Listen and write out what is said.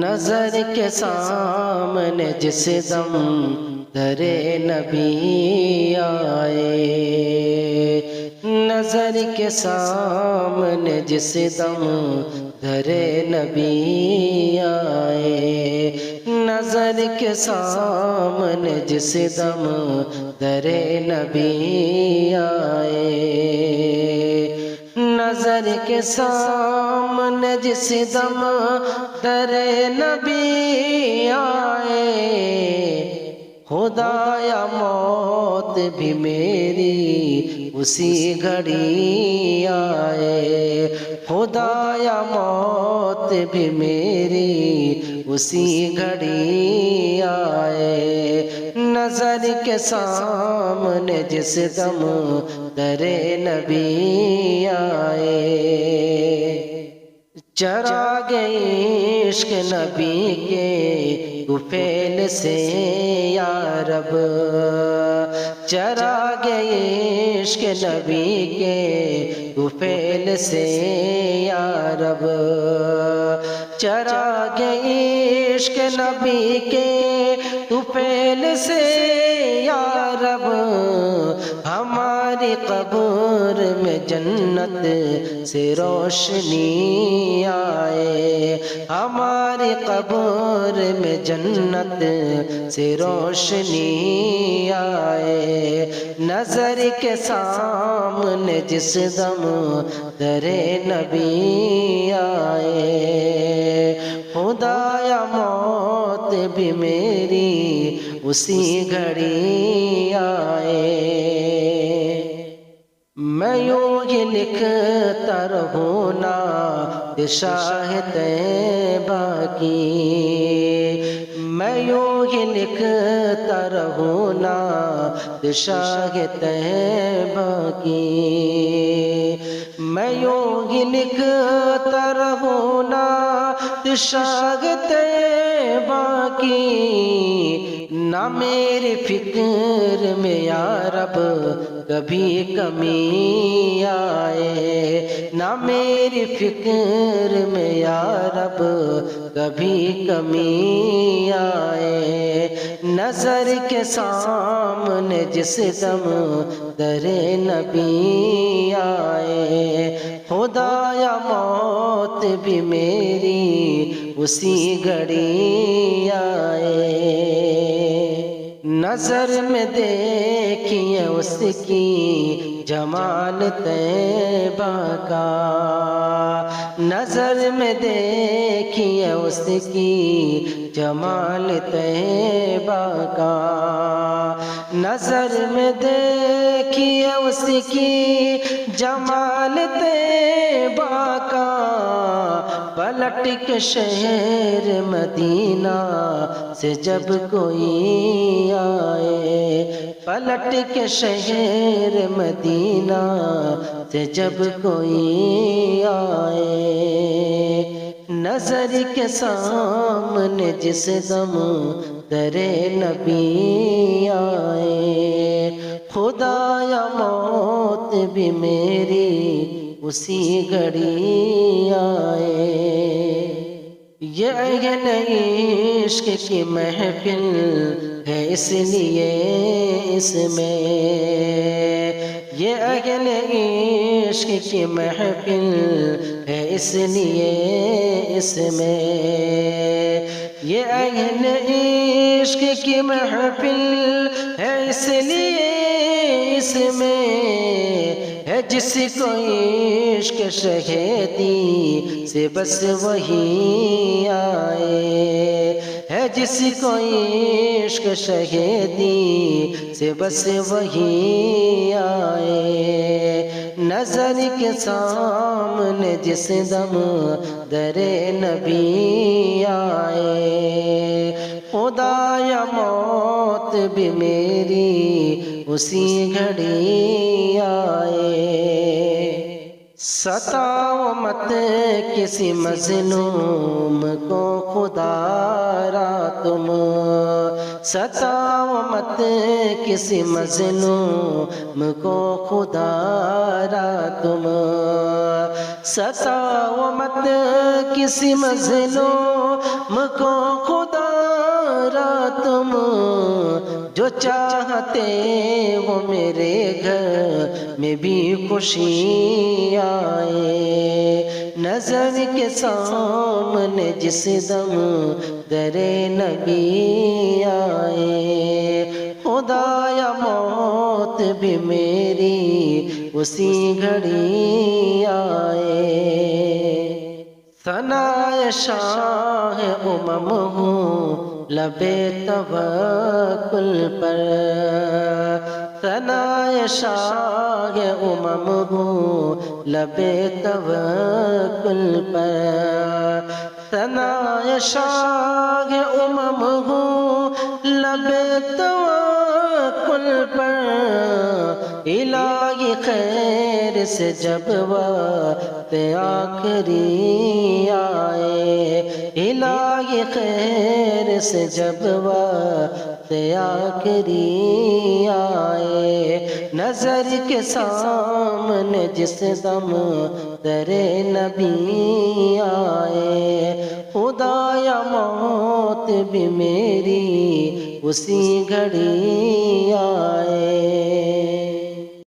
نظر کے سامنے جس دم در نبی آئے، نظر کے سامنے جس دم در نبی آئے، نظر کے سامنے جس دم در نبی آئے، نظر کے سامنے جس دم در نبی آئے، خدایا موت بھی میری اسی گھڑی آئے، خدایا موت بھی میری اسی گھڑی آئے، نظر کے سامنے جس دم در نبی آئے، چراغ عشق نبی کے طفیل سے یا رب، چراغ عشق نبی کے طفیل سے یا رب، چراغ عشق نبی کے طفیل سے یا رب، ہماری قبر میں جنت سے روشنی آئے، ہماری قبر میں جنت سے روشنی آئے، نظر کے سامنے جس دم در نبی آئے، خدایا موت بھی میری اسی گھڑی آئے، میں یوں ہی لکھتا رہوں نعت شاہ طیبہ کی، میں یوں ہی لکھتا رہوں نعت شاہ طیبہ کی، میں یوں ہی لکھتا رہوں نعت شاہ طیبہ کی، نہ میری فکر میں یا رب کبھی کمی آئے، نہ میری فکر میں یا رب کبھی کمی آئے، نظر کے سامنے جس دم در نبی آئے، خدایا موت بھی میری اسی گھڑی آئے، نظر میں دیکھیے اس کی جمال طیبہ کا، نظر میں دیکھیے اس کی جمال طیبہ کا، نظر میں دیکھیے اس کی جمال طیبہ کا، پلٹ کے شہر مدینہ سے جب کوئی آئے، پلٹ کے شہر مدینہ سے جب کوئی آئے، نظر کے سامنے جس دم در نبی آئے، خدایا موت بھی میری اسی گھڑی آئے، یہ اہل عشق کی محفل ہے اس لیے اس میں، یہ اہل عشق کی محفل ہے اس لیے اس میں، یہ اہل عشق کی محفل ہے اس لیے اس میں، ہے جس کو عشق شہیدی سے بس وہی آئے، ہے جس کو عشق شہیدی سے بس وہی آئے، نظر کے سامنے جس دم در نبی آئے، خدایا موت بھی میری اسی گھڑی آئے، ستاؤ مت کسی مظلوم کو خدا را تم، ستاؤ مت کسی مظلوم کو خدا را تم، ستاؤ مت کسی مظلوم کو خدا را تم جو چاہتے وہ میرے گھر میں بھی خوشی آئے نظر کے سامنے جس دم در نبی آئے خدایا موت بھی میری اسی گھڑی آئے ثنائے شاہ امم ہوں لبے توکل پر ثنائے شاہ امم ہوں لبے توکل پر ثنائے شاہ امم ہوں لبے توکل پر الہی خیر سے جب وقت آخری آئے الہی خیر سے جب وقت آخری آئے نظر کے سامنے جس دم در نبی آئے خدایا موت بھی میری اسی گھڑی آئے